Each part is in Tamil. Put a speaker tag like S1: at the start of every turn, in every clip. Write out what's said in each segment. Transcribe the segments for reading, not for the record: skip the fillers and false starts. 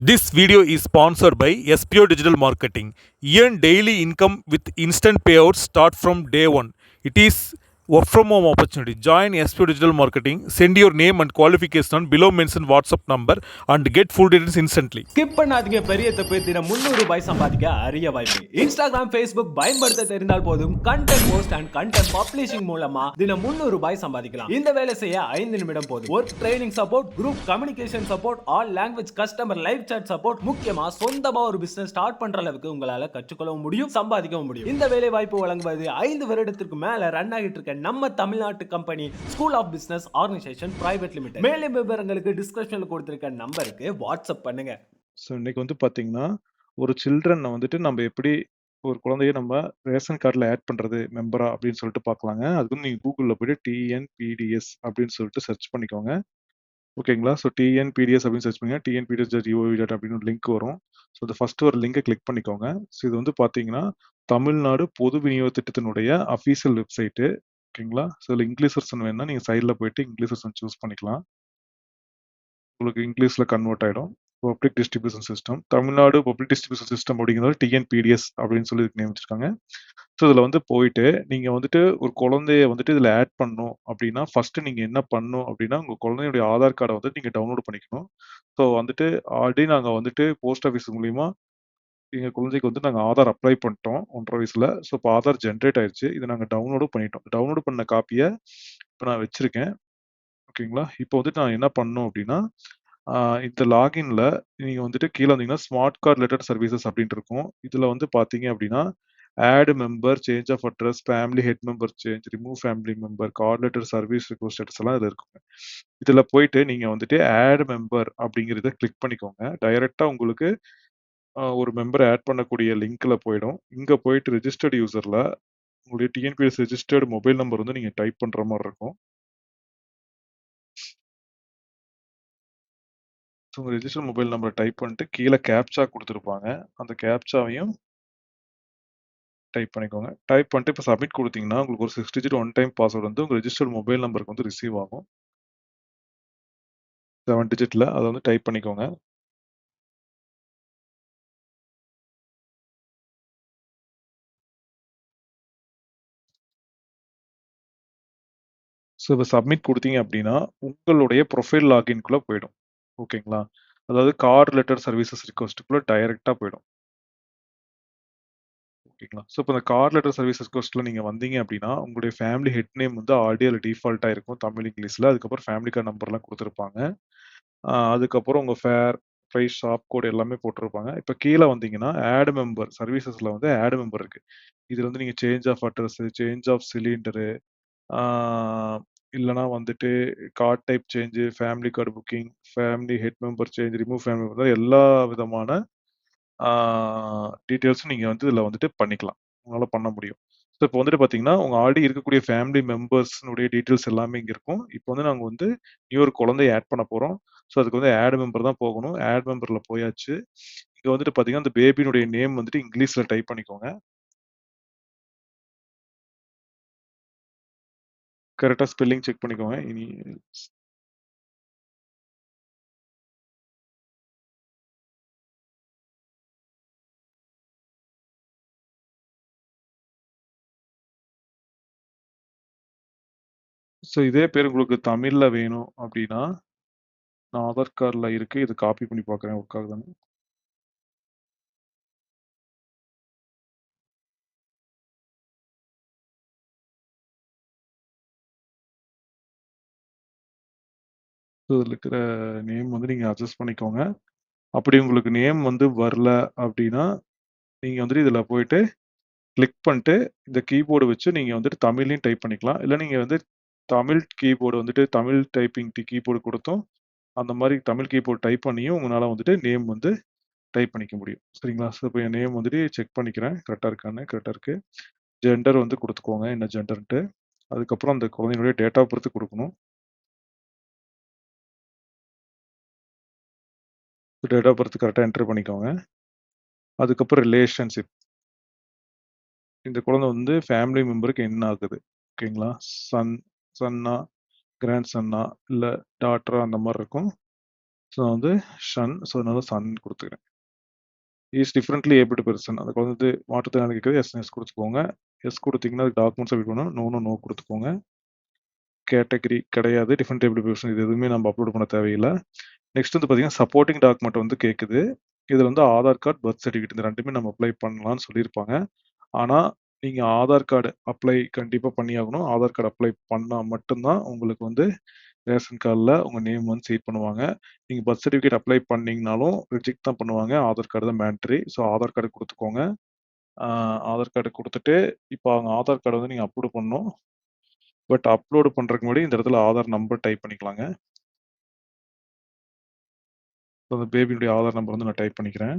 S1: This video is sponsored by SPO Digital Marketing. Earn daily income with instant payouts start from day one. It is work from home opportunity. Join SPO Digital Marketing. Send your name and qualification on below mentioned WhatsApp number and get full details instantly.
S2: Skip பண்ணாதீங்க. பெரிய தப்பு. தினம் 300 ரூபாய் சம்பாதிக்க அரிய வாய்ப்பு. இன்ஸ்டாகிராம், ஃபேஸ்புக் பயன்படுத்த தெரிந்தால் போதும். Content post and content publishing மூலமா தினம் 300 ரூபாய் சம்பாதிக்கலாம். இந்த வேலை செய்ய 5 நிமிடம் போதும். Work training support, group communication support, all language customer live chat support, முக்கியமா சொந்தமா ஒரு பிசினஸ் ஸ்டார்ட் பண்ற அளவுக்கு உங்களால கற்றுக்கொள்ளவும் முடியும், சம்பாதிக்கவும் முடியும். இந்த வேலை வாய்ப்பு வழங்குவது 5 வருடத்திற்கு மேல ரன் ஆகிட்டு இருக்க நம்ம தமிழ்நாட்டு company school of business organisation private limited. மேலும் விவரங்களுக்கு டிஸ்கிரிப்ஷன்ல கொடுத்திருக்க நம்பருக்கு வாட்ஸ்அப் பண்ணுங்க.
S3: ஸோ இன்னைக்கு வந்து பார்த்தீங்கன்னா, ஒரு சில்ட்ரன வந்துட்டு நம்ம எப்படி ஒரு குழந்தைய நம்ம ரேஷன் கார்ட்ல ஆட் பண்றது மெம்பரா அப்படின்னு சொல்லிட்டு பார்க்கலாங்க. அதுக்கு வந்து நீங்க கூகுள்ல போயிட்டு டிஎன்பிடிஎஸ் அப்படின்னு சொல்லிட்டு சர்ச் பண்ணிக்கோங்க. ஓகேங்களா? ஸோ டிஎன்பிடிஎஸ் அப்படின்னு சர்ச் பண்ணீங்கன்னா, tnpds.gov.in அப்படின்னு ஒரு லிங்க் வரும். ஸோ இந்த ஃபர்ஸ்ட் ஒரு லிங்கை கிளிக் பண்ணிக்கோங்க. ஸோ இது வந்து பார்த்தீங்கன்னா, தமிழ்நாடு பொது விநியோக திட்டத்தினுடைய அஃபீஷியல் வெப்சைட்டு. ஓகேங்களா? ஸோ இதில இங்கிலீஷ் வெர்ஷன் வேணும்னா நீங்க சைட்ல போயிட்டு இங்கிலீஷ் வெர்ஷன் சூஸ் பண்ணிக்கலாம். உங்களுக்கு இங்கிலீஷ்ல கன்வெர்ட் ஆயிடும். Public distribution system. Tamil Nadu public distribution system அப்படிங்கிறது டிஎன்பிடிஎஸ் அப்படின்னு சொல்லி இதுக்கு நேம் வச்சிருக்காங்க. ஸோ இதில் வந்து போயிட்டு நீங்க வந்துட்டு ஒரு குழந்தைய வந்துட்டு இதில் ஆட் பண்ணணும் அப்படின்னா ஃபர்ஸ்ட் நீங்க என்ன பண்ணணும் அப்படின்னா உங்க குழந்தையுடைய ஆதார் கார்டை வந்து நீங்க டவுன்லோட் பண்ணிக்கணும். ஸோ வந்துட்டு ஆல்ரெடி நாங்கள் வந்துட்டு போஸ்ட் ஆஃபீஸ் மூலியமா எங்க குழந்தைக்கு வந்து நாங்கள் ஆதார் அப்ளை பண்ணிட்டோம் 1.5 வயசுல. ஸோ இப்போ ஆதார் ஜென்ரேட் ஆயிடுச்சு. இதை நாங்கள் டவுன்லோடும் பண்ணிட்டோம். டவுன்லோட் பண்ண காப்பியை இப்போ நான் வச்சிருக்கேன். ஓகேங்களா? இப்போ வந்துட்டு நான் என்ன பண்ணணும் அப்படின்னா, இந்த லாகின்ல நீங்க வந்துட்டு கீழ வந்தீங்கன்னா, ஸ்மார்ட் கார்ட் லெட்டர் சர்வீசஸ் அப்படின்னு இருக்கும். இதுல வந்து பார்த்தீங்க அப்படின்னா, add member, change of address, family head member change, remove family member, card letter service request status எல்லாம் இதுல இருக்குங்க. இதுல போயிட்டு நீங்க வந்துட்டு ஆட் மெம்பர் அப்படிங்கிறத கிளிக் பண்ணிக்கோங்க. டைரக்ட்டா உங்களுக்கு ஒரு மெம்பர ஆட் பண்ணக்கூடிய லிங்க்ல போயிடும். இங்க போயிட்டு ரிஜிஸ்டர்ட் யூசர்ல உங்களுடைய டிஎன்பிஎஸ் ரிஜிஸ்டர்ட் மொபைல் நம்பர் வந்து நீங்க டைப் பண்ற மாரி இருக்கும். ஸோ உங்க ரிஜிஸ்டர் மொபைல் நம்பர டைப் பண்ணிட்டு கீழ கேப்ச்சா குடுத்துருப்பாங்க. அந்த கேப்ச்சாவையும் டைப் பண்ணிக்கோங்க. டைப் பண்ணிட்டு இப்ப சப்மிட் குடுத்தீங்கன்னா, உங்களுக்கு ஒரு 6 டிஜிட் ஒன் டைம் பாஸ்வேர்ட் வந்து உங்க ரிஜிஸ்டர்ட் மொபைல் நம்பருக்கு வந்து ரிசீவ் ஆகும். 7 டிஜிட்ல அத வந்து டைப் பண்ணிக்கோங்க. ஸோ இப்ப சப்மிட் குடுத்தீங்க அப்படின்னா, உங்களுடைய ப்ரொஃபைல் லாகின்குள்ள போயிடும். ஓகேங்களா? அதாவது கார்ட் லெட்டர் சர்வீசஸ் ரிக்வெஸ்ட்க்குள்ள டைரக்ட்டா போயிடும். ஓகேங்களா? ஸோ இப்ப இந்த கார்ட் லெட்டர் சர்வீஸ் ரிக்வெஸ்ட்ல நீங்க வந்தீங்க அப்படின்னா, உங்களுடைய ஃபேமிலி ஹெட் நேம் வந்து ஆல்ரெடி அதுல டிஃபால்ட்டா இருக்கும். தமிழ், இங்கிலீஷ்ல. அதுக்கப்புறம் ஃபேமிலி கார்ட் நம்பர்லாம் குடுத்துருப்பாங்க. அதுக்கப்புறம் உங்க ஃபேர், பிரைஸ், ஷாப் கோட் எல்லாமே போட்டிருப்பாங்க. இப்ப கீழ வந்தீங்கன்னா, ஆட் மெம்பர் சர்வீசஸ்ல வந்து ஆட் மெம்பர் இருக்கு. இதுல வந்து நீங்க change of address, change of cylinder, ஆ இல்லன்னா வந்துட்டு card type change, family card booking, family head member change, remove family member எல்லா விதமான ஆ டீட்டெயில்ஸும் நீங்க வந்து இதுல வந்துட்டு பண்ணிக்கலாம். உங்களால பண்ண முடியும். ஸோ இப்போ வந்துட்டு பார்த்தீங்கன்னா, உங்க ஆல்ரெடி இருக்கக்கூடிய ஃபேமிலி மெம்பர்ஸ்னுடைய டீட்டெயில்ஸ் எல்லாமே இங்க இருக்கும். இப்போ வந்து நாங்க வந்து இன்னொரு குழந்தைய ஆட் பண்ண போறோம். ஸோ அதுக்கு வந்து ஆட் மெம்பர் தான் போகணும். ஆட் மெம்பர்ல போயாச்சு. இங்க வந்துட்டு பார்த்தீங்கன்னா, அந்த பேபியினுடைய நேம் வந்துட்டு இங்கிலீஷ்ல டைப் பண்ணிக்கோங்க. கரெக்ட்டா ஸ்பெல்லிங் செக் பண்ணிக்கோங்க. ஸோ இதே பேர் உங்களுக்கு தமிழ்ல வேணும் அப்டின்னா, நான் ஆதார் கார்ட்ல இருக்கு. இது காப்பி பண்ணி பார்க்குறேன் ஒர்க் ஆகுதான்னு. ஸோ இதுல இருக்கிற நேம் வந்து நீங்க அட்ஜஸ்ட் பண்ணிக்கோங்க. அப்படி உங்களுக்கு நேம் வந்து வரல அப்டின்னா, நீங்க வந்துட்டு இதுல போயிட்டு கிளிக் பண்ணிட்டு, இந்த கீபோர்டு வச்சு நீங்க வந்துட்டு தமிழ்லயும் டைப் பண்ணிக்கலாம். இல்ல நீங்க வந்து தமிழ் கீபோர்டு வந்துட்டு தமிழ் டைப்பிங் கீபோர்டு குடுத்தும், அந்த மாரி தமிழ் கீபோர்ட் டைப் பண்ணியும் உங்கனால வந்துட்டு நேம் வந்து டைப் பண்ணிக்க முடியும். சரிங்களா? ஸோ இப்ப என் நேம் வந்துட்டு செக் பண்ணிக்கிறேன். கரெக்ட்டா இருக்கான்னு. கரெக்ட்டா இருக்கு. ஜெண்டர் வந்து குடுத்துக்கோங்க. என்ன ஜெண்டர்ன்ட்டு. அதுக்கப்புறம் அந்த குழந்தையினுடைய டேட் ஆஃப் பர்த் குடுக்கணும். டேட் ஆஃப் பர்த் கரெக்ட்டா என்டர் பண்ணிக்கோங்க. அதுக்கப்புறம் ரிலேஷன்ஷிப். இந்த குழந்தை வந்து ஃபேமிலி மெம்பருக்கு என்ன ஆகுது? ஓகேங்களா? சன்னா, கிராண்ட் சன்னா, இல்ல டாட்டரா அந்த மாரி இருக்கும். ஸோ நான் வந்து ஷன், ஸோ அதனால சன் குடுத்துக்கிறேன். Is differently abled person. அந்த குழந்தை வந்து மாற்றுத்திறனாளி இருக்கிறது எஸ் குடுத்துக்கோங்க. எஸ் குடுத்தீங்கன்னா, அதுக்கு டாக்குமெண்ட் சப்மிட் பண்ணணும். நோ குடுத்துக்கோங்க. கேட்டகரி கிடையாது. டிஃபரண்ட் ஏபிள்டு பெர்சன் இது எதுவுமே நம்ம அப்லோட் பண்ண தேவையில்ல. நெக்ஸ்ட் வந்து பார்த்தீங்கன்னா, சப்போர்ட்டிங் டாக்குமெண்ட் வந்து கேட்குது. இதுல வந்து ஆதார் கார்டு, பர்த் சர்டிஃபிகேட் இந்த 2மே நம்ம அப்ளை பண்ணலாம்னு சொல்லியிருப்பாங்க. ஆனா, நீங்க ஆதார் கார்டு அப்ளை கண்டிப்பா பண்ணியாகணும். ஆதார் கார்டு அப்ளை பண்ணா மட்டும் தான் உங்களுக்கு வந்து ரேஷன் கார்டுல உங்க நேம் வந்து சீட் பண்ணுவாங்க. நீங்க பர்த் சர்டிஃபிகேட் அப்ளை பண்ணீங்கனாலும் ரிஜெக்ட் தான் பண்ணுவாங்க. ஆதார் கார்டு தான் மேண்டரி. ஸோ ஆதார் கார்டு குடுத்துக்கோங்க. ஆ ஆதார் கார்டு குடுத்துட்டு, இப்போ அவங்க ஆதார் கார்டு வந்து நீங்க அப்லோட் பண்ணணும். பட் அப்லோட் பண்றதுக்கு முன்னாடி இந்த இடத்துல ஆதார் நம்பர் டைப் பண்ணிக்கலாங்க. ஸோ அந்த பேபியுடைய ஆதார் நம்பர் வந்து நான் டைப் பண்ணிக்கிறேன்.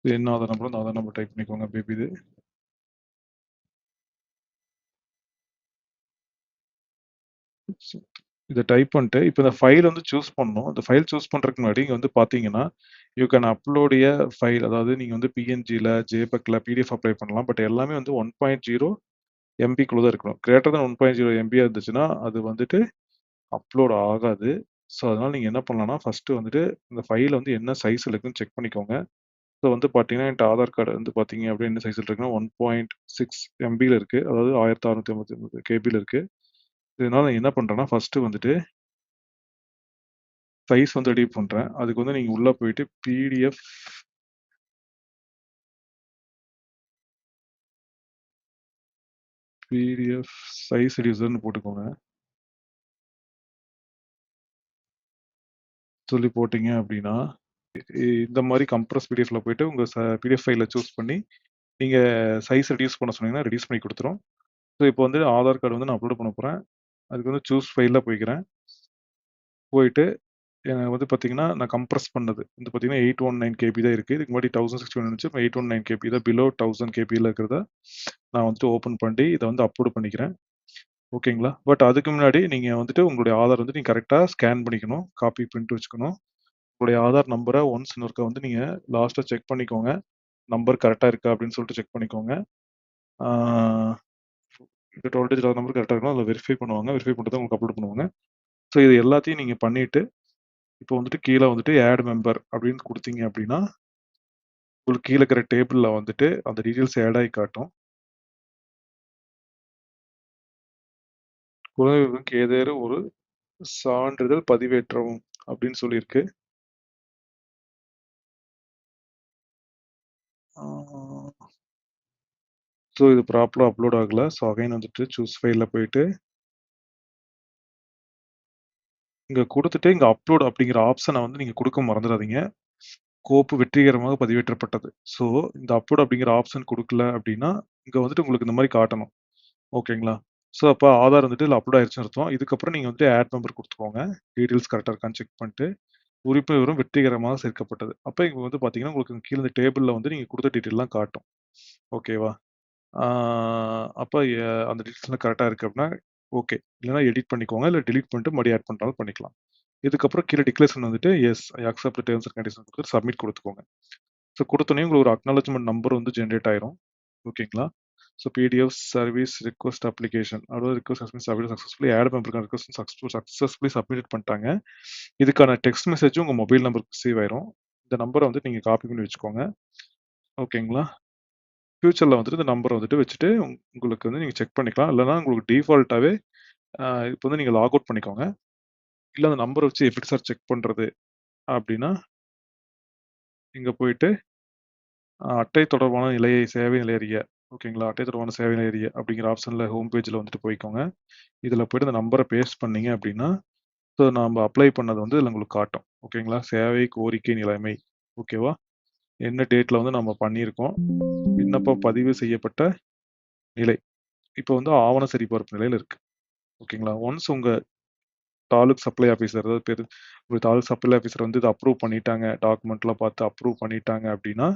S3: இது என்ன ஆதார் நம்பரோ அந்த ஆதார் நம்பர் டைப் பண்ணிக்கோங்க பேபிது. இத டைப் பண்ணிட்டு, இப்ப இந்த ஃபைல் வந்து சூஸ் பண்ணணும். இந்த ஃபைல் சூஸ் பண்றதுக்கு முன்னாடி இங்க வந்து பார்த்தீங்கன்னா, யூ கேன் அப்லோட் ஃபைல் அதாவது நீங்க வந்து பிஎன்ஜில, ஜேபெக்ல, பிடிஎஃப் அப்ளை பண்ணலாம். பட் எல்லாமே வந்து 1.0 எம்பிக்குள்ள தான் இருக்கணும். கிரேட்டர் தென் 1.0 எம்பியா இருந்துச்சுன்னா, அது வந்துட்டு அப்லோட் ஆகாது. ஸோ, அதனால நீங்க என்ன பண்ணலாம்னா, ஃபர்ஸ்ட்டு வந்துட்டு இந்த ஃபைல் வந்து என்ன சைஸ்ல இருக்குன்னு செக் பண்ணிக்கோங்க. ஸோ வந்து பார்த்தீங்கன்னா, என்ட்ட ஆதார் கார்டு வந்து பார்த்தீங்க அப்படின்னா என்ன சைஸ்ல இருக்குன்னா 1.6 எம்பில இருக்கு. அதாவது 1689 கேபில இருக்கு. இதனால நான் என்ன பண்றேன்னா, ஃபர்ஸ்ட்டு வந்துட்டு சைஸ் வந்து ரெடி பண்றேன். அதுக்கு வந்து நீங்க உள்ள போயிட்டு பிடிஎஃப் சைஸ் ரெடியூசர்ன்னு போட்டுக்கோங்க. சொல்லி போட்டீங்க அப்படின்னா, இந்த மாரி கம்ப்ரஸ் பிடிஎஃப்ல போயிட்டு உங்க பிடிஎஃப் ஃபைல சூஸ் பண்ணி, நீங்க சைஸ் ரெடியூஸ் பண்ண சொன்னீங்கன்னா, ரெடியூஸ் பண்ணி குடுத்துரும். ஸோ, இப்போ வந்து ஆதார் கார்டு வந்து நான் அப்லோட் பண்ண போறேன். அதுக்கு வந்து சூஸ் ஃபைல்ல போய்க்கிறேன். போயிட்டு எனக்கு வந்து பார்த்தீங்கன்னா, நான் கம்ப்ரஸ் பண்ணது வந்து பார்த்தீங்கன்னா 819 கேபி தான் இருக்கு. இதுக்கு முன்னாடி 1061 இருந்துச்சு. இப்ப 819 கேபி தான் பிலோ 1000 கேபில இருக்கிறத நான் வந்துட்டு ஓப்பன் பண்ணி இத வந்து அப்லோட் பண்ணிக்கிறேன். ஓகேங்களா? பட் அதுக்கு முன்னாடி நீங்க வந்துட்டு உங்களுடைய ஆதார் வந்து நீங்க கரெக்ட்டா ஸ்கேன் பண்ணிக்கணும். காப்பி பிரிண்ட் வச்சுக்கணும். உங்களுடைய ஆதார் நம்பர ஒன்ஸ் இன்னொருக்கா வந்து நீங்க லாஸ்ட்டா செக் பண்ணிக்கோங்க. நம்பர் கரெக்ட்டா இருக்கா அப்படின்னு சொல்லிட்டு செக் பண்ணிக்கோங்க. ஆ இந்த 12 டிஜிட் ஆதார் நம்பர் கரெக்ட்டா இருக்கணும். அதில வெரிஃபை பண்ணுவாங்க. வெரிஃபை பண்ணிட்டு தான் உங்களுக்கு அப்லோட் பண்ணுவாங்க. ஸோ இது எல்லாத்தையும் நீங்க பண்ணிட்டு, இப்போ வந்துட்டு கீழ வந்துட்டு ஆட் மெம்பர் அப்படின்னு குடுத்தீங்க அப்படின்னா, உங்களுக்கு கீழ இருக்கிற டேபிள்ல வந்துட்டு அந்த டீட்டெயில்ஸ் ஆட் ஆயி காட்டும். குழந்தைகளுக்கு ஏதேனும் ஒரு சான்றிதழ் பதிவேற்றவும் அப்படின்னு சொல்லியிருக்கு. ஆ ஸோ இது ப்ராப்பரா அப்லோட் ஆகல. ஸோ அகைன் வந்துட்டு சூஸ் ஃபைல்ல போயிட்டு, இங்க குடுத்துட்டு இங்க அப்லோட் அப்படிங்கிற ஆப்ஷன வந்து நீங்க குடுக்க மறந்துறாதீங்க. கோப்பு வெற்றிகரமாக பதிவேற்றப்பட்டது. ஸோ இந்த அப்லோட் அப்படிங்கிற ஆப்ஷன் குடுக்கல அப்படின்னா, இங்க வந்துட்டு உங்களுக்கு இந்த மாரி காட்டணும். ஓகேங்களா? ஸோ அப்ப ஆதார் வந்துட்டு இதுல அப்லோட் ஆயிருச்சுன்னு அர்த்தம். இதுக்கப்புறம் நீங்க வந்துட்டு ஆட் மெம்பர் குடுத்துக்கோங்க. டீட்டெயில்ஸ் கரெக்ட்டா இருக்கான்னு செக் பண்ணிட்டு, உறுப்பு விவரம் வெற்றிகரமாக சேர்க்கப்பட்டது. அப்ப இங்க வந்து பார்த்தீங்கன்னா, உங்களுக்கு கீழ இந்த டேபிள்ல வந்து நீங்க குடுத்த டீட்டெயில்லாம் காட்டும். ஓகேவா? ஆ அப்ப அந்த டீட்டெயில்ஸ்லாம் கரெக்ட்டா இருக்கு அப்படின்னா, ஓகே. இல்லன்னா எடிட் பண்ணிக்கோங்க. இல்ல டெலீட் பண்ணிட்டு மறுபடியும் ஆட் பண்றாலும் பண்ணிக்கலாம். இதுக்கப்புறம் கீழ டிக்ளரேஷன் வந்துட்டு, yes I accept the terms and conditions குடுத்துட்டு சப்மிட் குடுத்துக்கோங்க. ஸோ குடுத்தோனே உங்களுக்கு ஒரு அக்னாலஜ்மென்ட் நம்பர் வந்து ஜெனரேட் ஆயிரும். ஓகேங்களா? So PDF service request application அதாவது request has been submitted successfully add மெம்பருக்கான ரிக்வெஸ்ட் சக்சஸ்ஃபுல்லி சப்மிட்டட் பண்ணிட்டாங்க. இதுக்கான டெக்ஸ்ட் மெசேஜும் உங்க மொபைல் நம்பருக்கு ரிசீவ் ஆயிரும். இந்த நம்பர வந்து நீங்க காப்பி பண்ணி வச்சுக்கோங்க. ஓகேங்களா? ஃபியூச்சர்ல வந்துட்டு இந்த நம்பர வந்துட்டு வச்சுட்டு உங்களுக்கு வந்து நீங்க செக் பண்ணிக்கலாம். இல்லன்னா உங்களுக்கு டிஃபால்ட்டாவே இப்ப வந்து நீங்க லாக் அவுட் பண்ணிக்கோங்க. இல்ல அந்த நம்பர வச்சு எப்படி சார் செக் பண்றது? அப்டின்னா, இங்க போயிட்டு அட்டை தொடர்பான நிலையை சேவை நிலை அறிய. ஓகேங்களா? அட்டை தொடர்பான சேவை நிலை அறிய அப்படிங்கிற ஆப்ஷன்ல ஹோம் பேஜ்ல வந்துட்டு போய்க்கோங்க. இதுல போயிட்டு இந்த நம்பர பேஸ்ட் பண்ணீங்க அப்படின்னா, ஸோ நாம அப்ளை பண்ணது வந்து இதுல உங்களுக்கு காட்டும். ஓகேங்களா? சேவை கோரிக்கை நிலைமை. ஓகேவா? என்ன டேட்ல வந்து நம்ம பண்ணியிருக்கோம். விண்ணப்பம் பதிவு செய்யப்பட்ட நிலை. இப்ப வந்து ஆவண சரிபார்ப்பு நிலையில இருக்கு. ஓகேங்களா? ஒன்ஸ் உங்க தாலுக் சப்ளை ஆஃபீசர் அதாவது ஒரு தாலுக் சப்ளை ஆஃபீசர் வந்து இத அப்ரூவ் பண்ணிட்டாங்க. டாக்குமெண்ட்லாம் பார்த்து அப்ரூவ் பண்ணிட்டாங்க அப்படின்னா,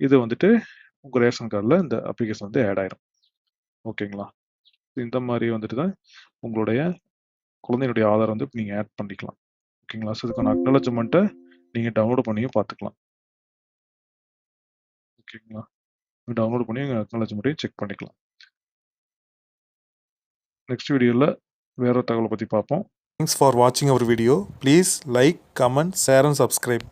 S3: இது வந்துட்டு உங்க ரேஷன் கார்டுல இந்த அப்ளிகேஷன் வந்து ஆட் ஆயிரும். ஓகேங்களா? இந்த மாரி வந்துட்டு தான் உங்களுடைய குழந்தையினுடைய ஆதார் வந்து நீங்க ஆட் பண்ணிக்கலாம். ஓகேங்களா? ஸோ இதுக்கான அக்னாலஜ்மென்ட்ட நீங்க டவுன்லோட் பண்ணியும் பார்த்துக்கலாம். ஓகேங்களா? டவுன்லோட் பண்ணி அக்னாலஜ்மென்ட்டையும் செக் பண்ணிக்கலாம். நெக்ஸ்ட் வீடியோல வேற ஒரு தகவலை பற்றி பார்ப்போம்.
S4: Thanks for watching our video. Please like, comment, share and subscribe.